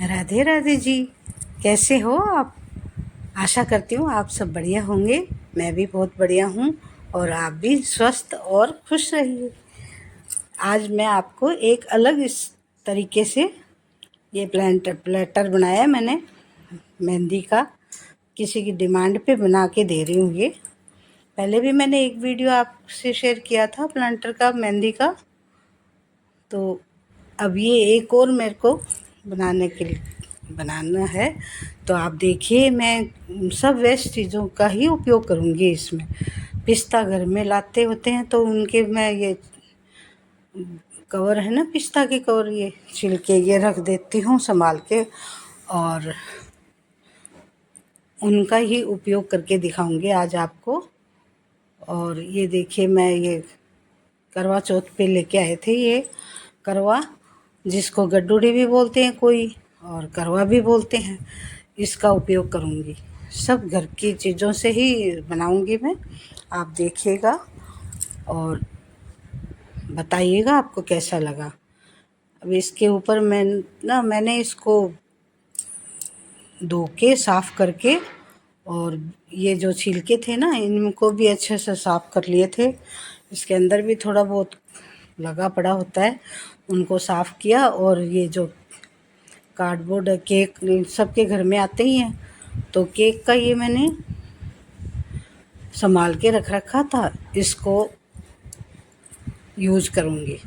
राधे राधे जी। कैसे हो आप? आशा करती हूँ आप सब बढ़िया होंगे। मैं भी बहुत बढ़िया हूँ और आप भी स्वस्थ और खुश रहिए। आज मैं आपको एक अलग इस तरीके से ये प्लेटर बनाया है मैंने, मेहंदी का। किसी की डिमांड पे बना के दे रही हूँ ये। पहले भी मैंने एक वीडियो आपसे शेयर किया था प्लांटर का, मेहंदी का। तो अब ये एक और मेरे को बनाना है। तो आप देखिए, मैं सब वेस्ट चीज़ों का ही उपयोग करूँगी इसमें। पिस्ता घर में लाते होते हैं तो उनके मैं ये कवर है ना, पिस्ता के कवर, ये छिलके ये रख देती हूँ संभाल के, और उनका ही उपयोग करके दिखाऊंगी आज आपको। और ये देखिए, मैं ये करवा चौथ पे लेके आए थे ये करवा, जिसको गड्डूड़ी भी बोलते हैं कोई और करवा भी बोलते हैं। इसका उपयोग करूँगी, सब घर की चीज़ों से ही बनाऊँगी मैं। आप देखिएगा और बताइएगा आपको कैसा लगा। अब इसके ऊपर मैंने इसको धो के साफ़ करके, और ये जो छिलके थे ना इनको भी अच्छे से साफ़ कर लिए थे। इसके अंदर भी थोड़ा बहुत लगा पड़ा होता है, उनको साफ़ किया। और ये जो कार्डबोर्ड केक सबके घर में आते ही हैं, तो केक का ये मैंने संभाल के रख रखा था, इसको यूज करूँगी।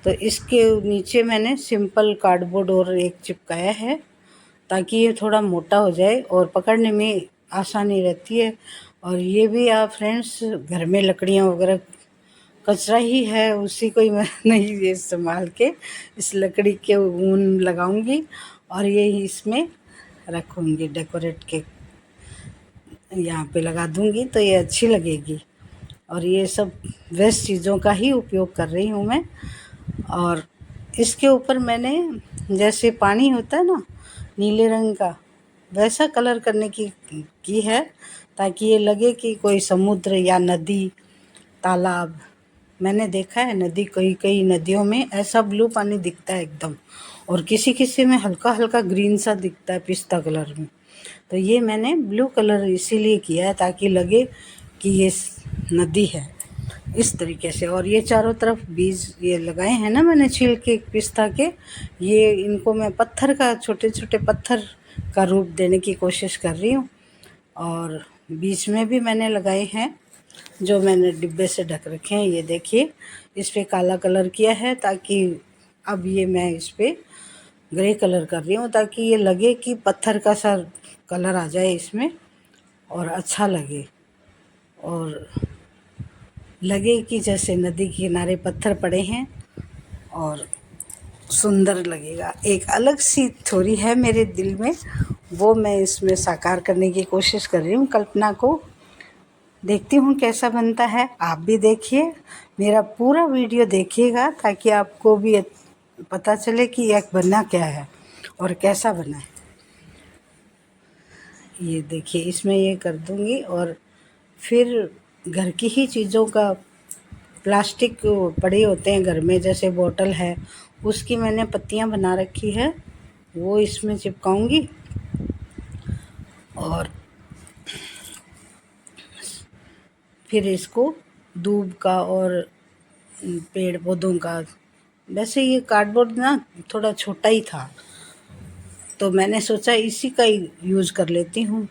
तो इसके नीचे मैंने सिंपल कार्डबोर्ड और एक चिपकाया है, ताकि ये थोड़ा मोटा हो जाए और पकड़ने में आसानी रहती है। और ये भी आप फ्रेंड्स, घर में लकड़ियाँ वगैरह कचरा ही है, उसी को ही मैं नहीं ये संभाल के इस लकड़ी के ऊन लगाऊंगी और ये इसमें रखूंगी, डेकोरेट के यहाँ पे लगा दूंगी तो ये अच्छी लगेगी। और ये सब वेस्ट चीज़ों का ही उपयोग कर रही हूँ मैं। और इसके ऊपर मैंने, जैसे पानी होता है ना नीले रंग का, वैसा कलर करने की है, ताकि ये लगे कि कोई समुद्र या नदी, तालाब। मैंने देखा है नदी, कई कई नदियों में ऐसा ब्लू पानी दिखता है एकदम, और किसी किसी में हल्का हल्का ग्रीन सा दिखता है, पिस्ता कलर में। तो ये मैंने ब्लू कलर इसीलिए किया है ताकि लगे कि ये नदी है, इस तरीके से। और ये चारों तरफ बीज ये लगाए हैं ना मैंने छिलके पिस्ता के, ये इनको मैं पत्थर का, छोटे छोटे पत्थर का रूप देने की कोशिश कर रही हूँ। और बीच में भी मैंने लगाए हैं जो मैंने डिब्बे से ढक रखे हैं। ये देखिए, इस पे काला कलर किया है, ताकि अब ये मैं इस पे ग्रे कलर कर रही हूँ, ताकि ये लगे कि पत्थर का सा कलर आ जाए इसमें और अच्छा लगे, और लगे कि जैसे नदी के किनारे पत्थर पड़े हैं और सुंदर लगेगा। एक अलग सी थोड़ी है मेरे दिल में, वो मैं इसमें साकार करने की कोशिश कर रही हूँ, कल्पना को। देखती हूँ कैसा बनता है। आप भी देखिए, मेरा पूरा वीडियो देखिएगा, ताकि आपको भी पता चले कि यह बना क्या है और कैसा बना है। ये देखिए, इसमें ये कर दूँगी। और फिर घर की ही चीज़ों का, प्लास्टिक पड़े होते हैं घर में, जैसे बोतल है, उसकी मैंने पत्तियाँ बना रखी है, वो इसमें चिपकाऊंगी। और फिर इसको दूब का और पेड़ पौधों का, वैसे ये कार्डबोर्ड ना थोड़ा छोटा ही था, तो मैंने सोचा इसी का ही यूज़ कर लेती हूँ।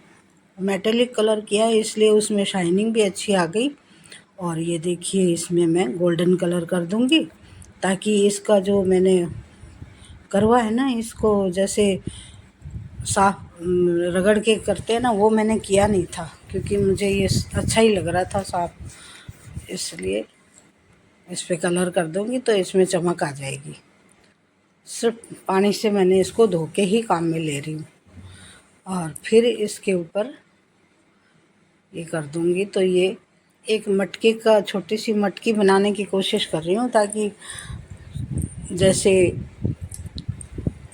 मेटेलिक कलर किया है, इसलिए उसमें शाइनिंग भी अच्छी आ गई। और ये देखिए, इसमें मैं गोल्डन कलर कर दूँगी, ताकि इसका जो मैंने करवा है ना, इसको जैसे साफ रगड़ के करते हैं ना, वो मैंने किया नहीं था, क्योंकि मुझे ये अच्छा ही लग रहा था साफ, इसलिए इस पे कलर कर दूँगी तो इसमें चमक आ जाएगी। सिर्फ पानी से मैंने इसको धो के ही काम में ले रही हूँ। और फिर इसके ऊपर ये कर दूँगी, तो ये एक मटके का, छोटी सी मटकी बनाने की कोशिश कर रही हूँ, ताकि जैसे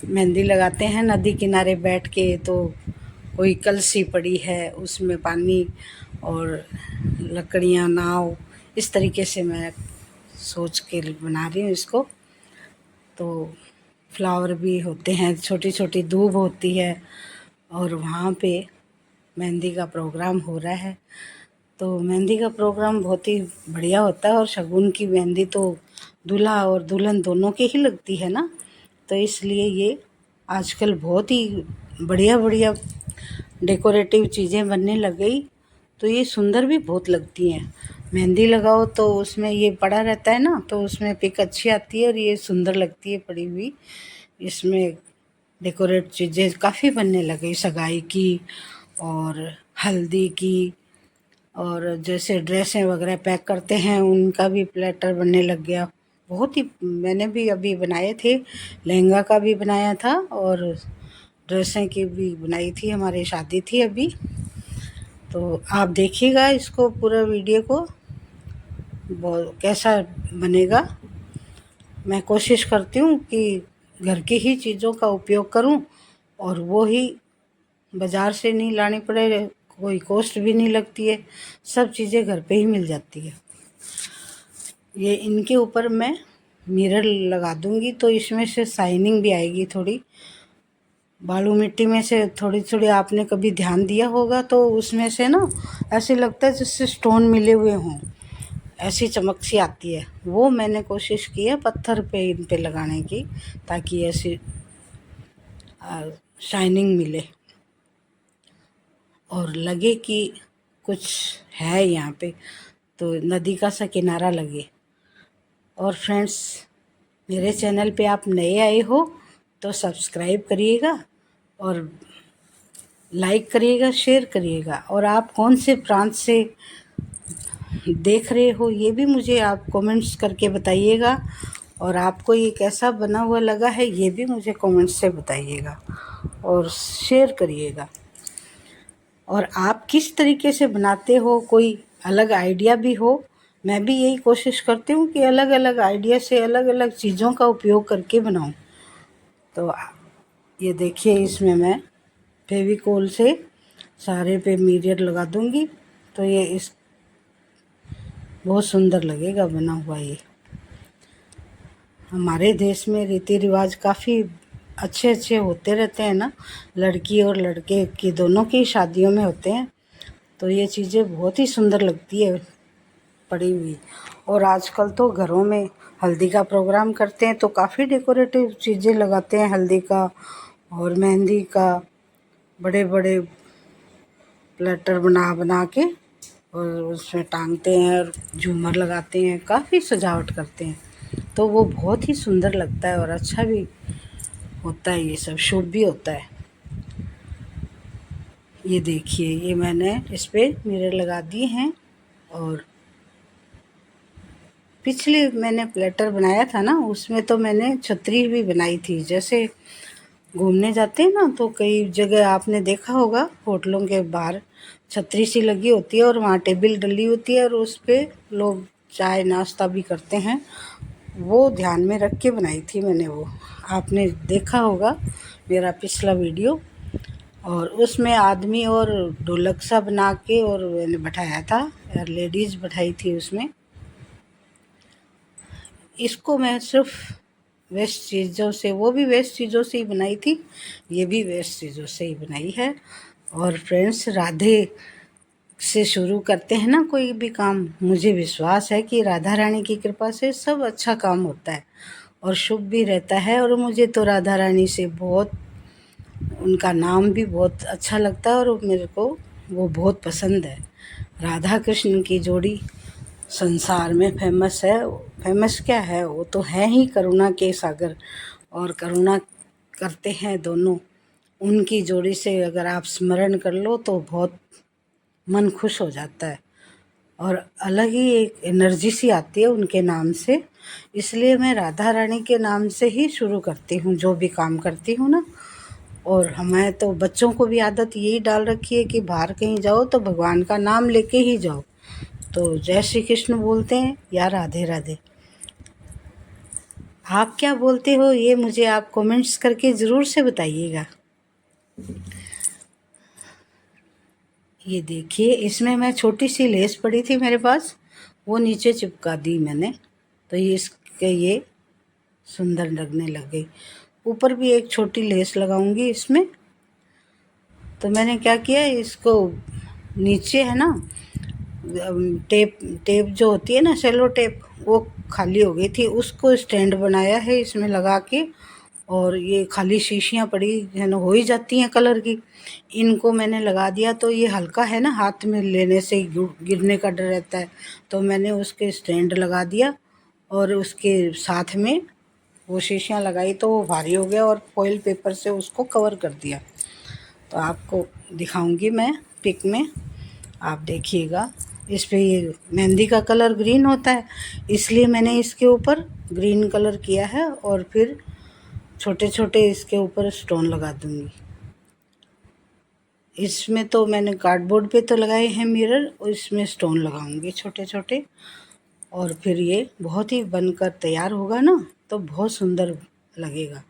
मेहंदी लगाते हैं नदी किनारे बैठ के, तो कोई कलसी पड़ी है उसमें पानी और लकड़ियाँ, नाव, इस तरीके से मैं सोच के बना रही हूँ इसको। तो फ्लावर भी होते हैं, छोटी छोटी दूब होती है, और वहाँ पे मेहंदी का प्रोग्राम हो रहा है। तो मेहंदी का प्रोग्राम बहुत ही बढ़िया होता है, और शगुन की मेहंदी तो दूल्हा और दुल्हन दोनों की ही लगती है ना, तो इसलिए ये आजकल बहुत ही बढ़िया बढ़िया डेकोरेटिव चीज़ें बनने लग गई। तो ये सुंदर भी बहुत लगती हैं। मेहंदी लगाओ तो उसमें ये पड़ा रहता है ना, तो उसमें पिक अच्छी आती है और ये सुंदर लगती है पड़ी हुई। इसमें डेकोरेट चीज़ें काफ़ी बनने लगी, सगाई की और हल्दी की, और जैसे ड्रेसें वगैरह पैक करते हैं उनका भी प्लेटर बनने लग गया। बहुत ही मैंने भी अभी बनाए थे, लहंगा का भी बनाया था और ड्रेसें की भी बनाई थी, हमारी शादी थी अभी। तो आप देखिएगा इसको पूरा वीडियो को, बहुत कैसा बनेगा। मैं कोशिश करती हूँ कि घर की ही चीज़ों का उपयोग करूँ, और वो ही बाज़ार से नहीं लानी पड़े, कोई कॉस्ट भी नहीं लगती है, सब चीज़ें घर पे ही मिल जाती है। ये इनके ऊपर मैं मिरर लगा दूँगी तो इसमें से शाइनिंग भी आएगी थोड़ी। बालू मिट्टी में से थोड़ी थोड़ी आपने कभी ध्यान दिया होगा तो उसमें से ना ऐसे लगता है जैसे स्टोन मिले हुए हों, ऐसी चमक सी आती है। वो मैंने कोशिश की है पत्थर पे इन पे लगाने की, ताकि ऐसी शाइनिंग मिले और लगे कि कुछ है यहाँ पे, तो नदी का सा किनारा लगे। और फ्रेंड्स, मेरे चैनल पे आप नए आए हो तो सब्सक्राइब करिएगा और लाइक करिएगा, शेयर करिएगा, और आप कौन से प्रांत से देख रहे हो ये भी मुझे आप कमेंट्स करके बताइएगा, और आपको ये कैसा बना हुआ लगा है ये भी मुझे कमेंट्स से बताइएगा और शेयर करिएगा। और आप किस तरीके से बनाते हो, कोई अलग आइडिया भी हो, मैं भी यही कोशिश करती हूँ कि अलग अलग आइडिया से अलग अलग चीज़ों का उपयोग करके बनाऊँ। तो ये देखिए, इसमें मैं फेविकोल से सारे पे मिरर लगा दूँगी तो ये इस बहुत सुंदर लगेगा बना हुआ। ये हमारे देश में रीति रिवाज काफ़ी अच्छे अच्छे होते रहते हैं ना, लड़की और लड़के की दोनों की शादियों में होते हैं, तो ये चीज़ें बहुत ही सुंदर लगती है पड़ी हुई। और आजकल तो घरों में हल्दी का प्रोग्राम करते हैं तो काफ़ी डेकोरेटिव चीज़ें लगाते हैं हल्दी का और मेहंदी का, बड़े बड़े प्लेटर बना बना के और उसमें टांगते हैं और झूमर लगाते हैं, काफ़ी सजावट करते हैं, तो वो बहुत ही सुंदर लगता है और अच्छा भी होता है, ये सब शुभ भी होता है। ये देखिए, ये मैंने इस पे मिरर लगा दिए हैं, और पिछले मैंने प्लेटर बनाया था ना उसमें तो मैंने छतरी भी बनाई थी। जैसे घूमने जाते हैं ना तो कई जगह आपने देखा होगा होटलों के बाहर छतरी सी लगी होती है और वहाँ टेबल डली होती है और उस पे लोग चाय नाश्ता भी करते हैं। वो ध्यान में रख के बनाई थी मैंने, वो आपने देखा होगा मेरा पिछला वीडियो। और उसमें आदमी और ढोलक सा बना के और मैंने बैठाया था, और लेडीज़ बैठाई थी उसमें। इसको मैं सिर्फ वेस्ट चीज़ों से, वो भी वेस्ट चीज़ों से ही बनाई थी, ये भी वेस्ट चीज़ों से ही बनाई है। और फ्रेंड्स, राधे से शुरू करते हैं ना कोई भी काम, मुझे विश्वास है कि राधा रानी की कृपा से सब अच्छा काम होता है और शुभ भी रहता है। और मुझे तो राधा रानी से बहुत, उनका नाम भी बहुत अच्छा लगता है और मेरे को वो बहुत पसंद है। राधा कृष्ण की जोड़ी संसार में फेमस है। फेमस क्या है, वो तो है ही करुणा के सागर, और करुणा करते हैं दोनों। उनकी जोड़ी से अगर आप स्मरण कर लो तो बहुत मन खुश हो जाता है, और अलग ही एक एनर्जी सी आती है उनके नाम से। इसलिए मैं राधा रानी के नाम से ही शुरू करती हूँ जो भी काम करती हूँ ना। और हमें तो बच्चों को भी आदत यही डाल रखी है कि बाहर कहीं जाओ तो भगवान का नाम लेके ही जाओ, तो जय श्री कृष्ण बोलते हैं या राधे राधे। आप क्या बोलते हो ये मुझे आप कमेंट्स करके ज़रूर से बताइएगा। ये देखिए, इसमें मैं छोटी सी लेस पड़ी थी मेरे पास, वो नीचे चिपका दी मैंने, तो ये इसके ये सुंदर लगने लग गई। ऊपर भी एक छोटी लेस लगाऊंगी इसमें। तो मैंने क्या किया, इसको नीचे है ना टेप टेप जो होती है ना सेलो टेप, वो खाली हो गई थी, उसको स्टैंड बनाया है इसमें लगा के। और ये खाली शीशियाँ पड़ी है ना, हो ही जाती हैं कलर की, इनको मैंने लगा दिया। तो ये हल्का है ना, हाथ में लेने से गिरने का डर रहता है, तो मैंने उसके स्टैंड लगा दिया और उसके साथ में वो शीशियाँ लगाई, तो वो भारी हो गया और फॉइल पेपर से उसको कवर कर दिया। तो आपको दिखाऊंगी मैं पिक में, आप देखिएगा। इस पे ये मेहंदी का कलर ग्रीन होता है, इसलिए मैंने इसके ऊपर ग्रीन कलर किया है और फिर छोटे छोटे इसके ऊपर स्टोन लगा दूंगी। इसमें तो मैंने कार्डबोर्ड पे तो लगाए हैं मिरर, और इसमें स्टोन लगाऊंगी छोटे छोटे। और फिर ये बहुत ही बनकर तैयार होगा ना, तो बहुत सुंदर लगेगा।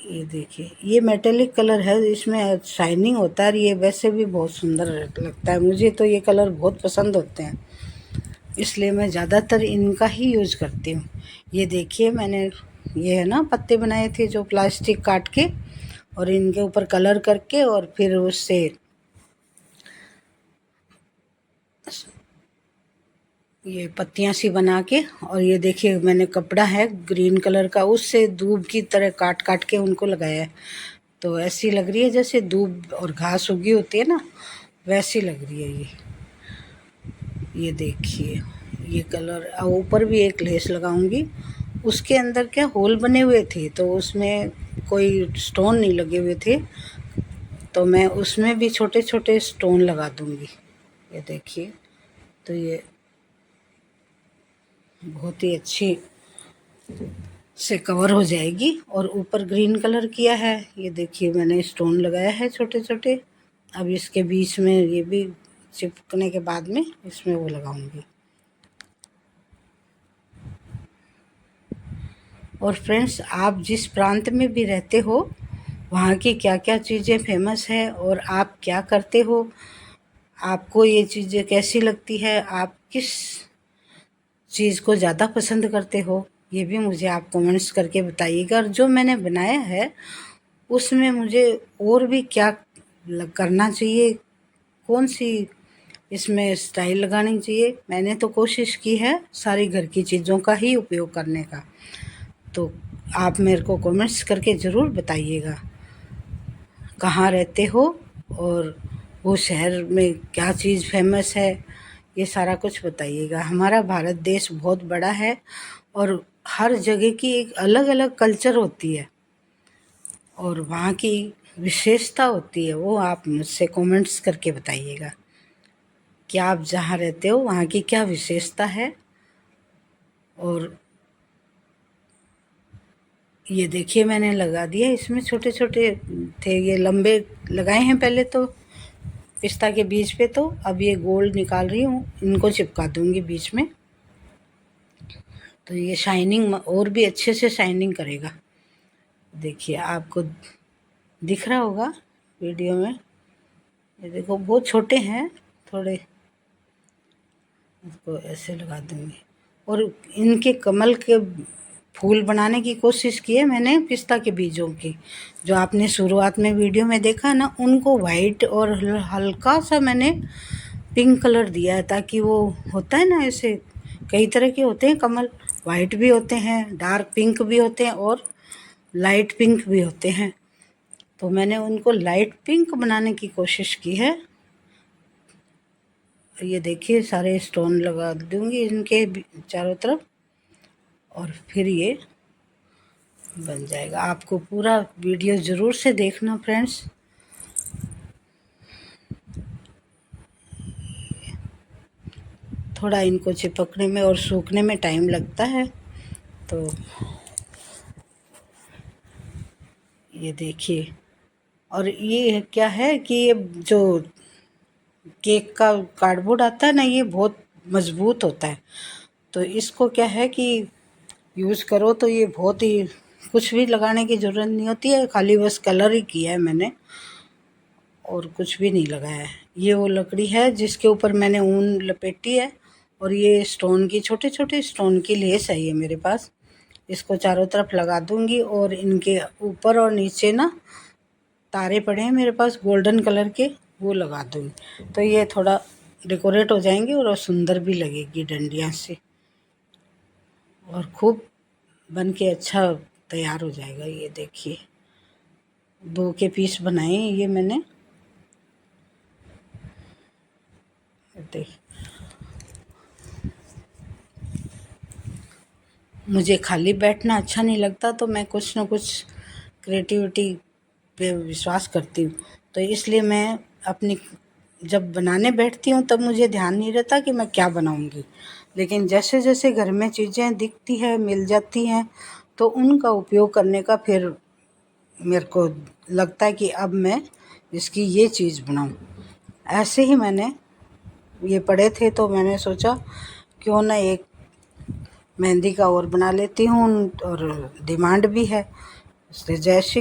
ये देखिए, ये मेटेलिक कलर है, इसमें शाइनिंग होता है, ये वैसे भी बहुत सुंदर लगता है। मुझे तो ये कलर बहुत पसंद होते हैं, इसलिए मैं ज़्यादातर इनका ही यूज़ करती हूँ। ये देखिए, मैंने ये है ना पत्ते बनाए थे जो प्लास्टिक काट के, और इनके ऊपर कलर करके और फिर उससे ये पत्तियां सी बना के, और ये देखिए मैंने कपड़ा है ग्रीन कलर का, उससे दूब की तरह काट काट के उनको लगाया है। तो ऐसी लग रही है जैसे दूब और घास उगी होती है ना, वैसी लग रही है ये देखिए। ये कलर ऊपर भी एक लेस लगाऊंगी। उसके अंदर क्या होल बने हुए थे, तो उसमें कोई स्टोन नहीं लगे हुए थे, तो मैं उसमें भी छोटे छोटे स्टोन लगा दूंगी। ये देखिए, तो ये बहुत ही अच्छी से कवर हो जाएगी। और ऊपर ग्रीन कलर किया है, ये देखिए मैंने स्टोन लगाया है छोटे छोटे। अब इसके बीच में ये भी चिपकने के बाद में इसमें वो लगाऊंगी। और फ्रेंड्स, आप जिस प्रांत में भी रहते हो, वहाँ की क्या क्या चीज़ें फेमस है और आप क्या करते हो, आपको ये चीज़ें कैसी लगती है, आप किस चीज़ को ज़्यादा पसंद करते हो, ये भी मुझे आप कमेंट्स करके बताइएगा। और जो मैंने बनाया है उसमें मुझे और भी क्या करना चाहिए, कौन सी इसमें स्टाइल लगानी चाहिए, मैंने तो कोशिश की है सारी घर की चीज़ों का ही उपयोग करने का। तो आप मेरे को कमेंट्स करके ज़रूर बताइएगा कहाँ रहते हो और वो शहर में क्या चीज़ फेमस है, ये सारा कुछ बताइएगा। हमारा भारत देश बहुत बड़ा है और हर जगह की एक अलग अलग कल्चर होती है और वहाँ की विशेषता होती है, वो आप मुझसे कमेंट्स करके बताइएगा कि आप जहाँ रहते हो वहाँ की क्या विशेषता है। और ये देखिए मैंने लगा दिया, इसमें छोटे छोटे थे, ये लंबे लगाए हैं पहले तो पिस्ता के बीज पे, तो अब ये गोल निकाल रही हूँ, इनको चिपका दूंगी बीच में, तो ये शाइनिंग और भी अच्छे से शाइनिंग करेगा। देखिए आपको दिख रहा होगा वीडियो में, ये देखो बहुत छोटे हैं थोड़े, इसको ऐसे लगा दूंगी। और इनके कमल के फूल बनाने की कोशिश की है मैंने पिस्ता के बीजों की, जो आपने शुरुआत में वीडियो में देखा ना, उनको वाइट और हल्का सा मैंने पिंक कलर दिया है, ताकि वो होता है ना ऐसे कई तरह के होते हैं कमल, वाइट भी होते हैं, डार्क पिंक भी होते हैं और लाइट पिंक भी होते हैं, तो मैंने उनको लाइट पिंक बनाने की कोशिश की है। ये देखिए सारे स्टोन लगा दूंगी इनके चारों तरफ और फिर ये बन जाएगा। आपको पूरा वीडियो ज़रूर से देखना फ्रेंड्स। थोड़ा इनको चिपकने में और सूखने में टाइम लगता है, तो ये देखिए। और ये क्या है कि ये जो केक का कार्डबोर्ड आता है ना, ये बहुत मज़बूत होता है, तो इसको क्या है कि यूज़ करो तो ये बहुत ही, कुछ भी लगाने की ज़रूरत नहीं होती है, खाली बस कलर ही किया है मैंने और कुछ भी नहीं लगाया है। ये वो लकड़ी है जिसके ऊपर मैंने ऊन लपेटी है, और ये स्टोन की छोटे छोटे स्टोन की लेस है ये मेरे पास, इसको चारों तरफ लगा दूंगी और इनके ऊपर और नीचे ना तारे पड़े हैं मेरे पास गोल्डन कलर के, वो लगा दूंगी। तो ये थोड़ा डेकोरेट हो जाएंगे और सुंदर भी लगेगी डंडियाँ से, और खूब बन के अच्छा तैयार हो जाएगा। ये देखिए 2 के पीस बनाए ये मैंने, देख मुझे खाली बैठना अच्छा नहीं लगता, तो मैं कुछ ना कुछ क्रिएटिविटी पे विश्वास करती हूँ। तो इसलिए मैं अपनी जब बनाने बैठती हूँ तब मुझे ध्यान नहीं रहता कि मैं क्या बनाऊँगी, लेकिन जैसे जैसे घर में चीज़ें दिखती है मिल जाती हैं तो उनका उपयोग करने का फिर मेरे को लगता है कि अब मैं इसकी ये चीज़ बनाऊँ। ऐसे ही मैंने ये पड़े थे तो मैंने सोचा क्यों ना एक मेहंदी का और बना लेती हूँ, और डिमांड भी है। जय श्री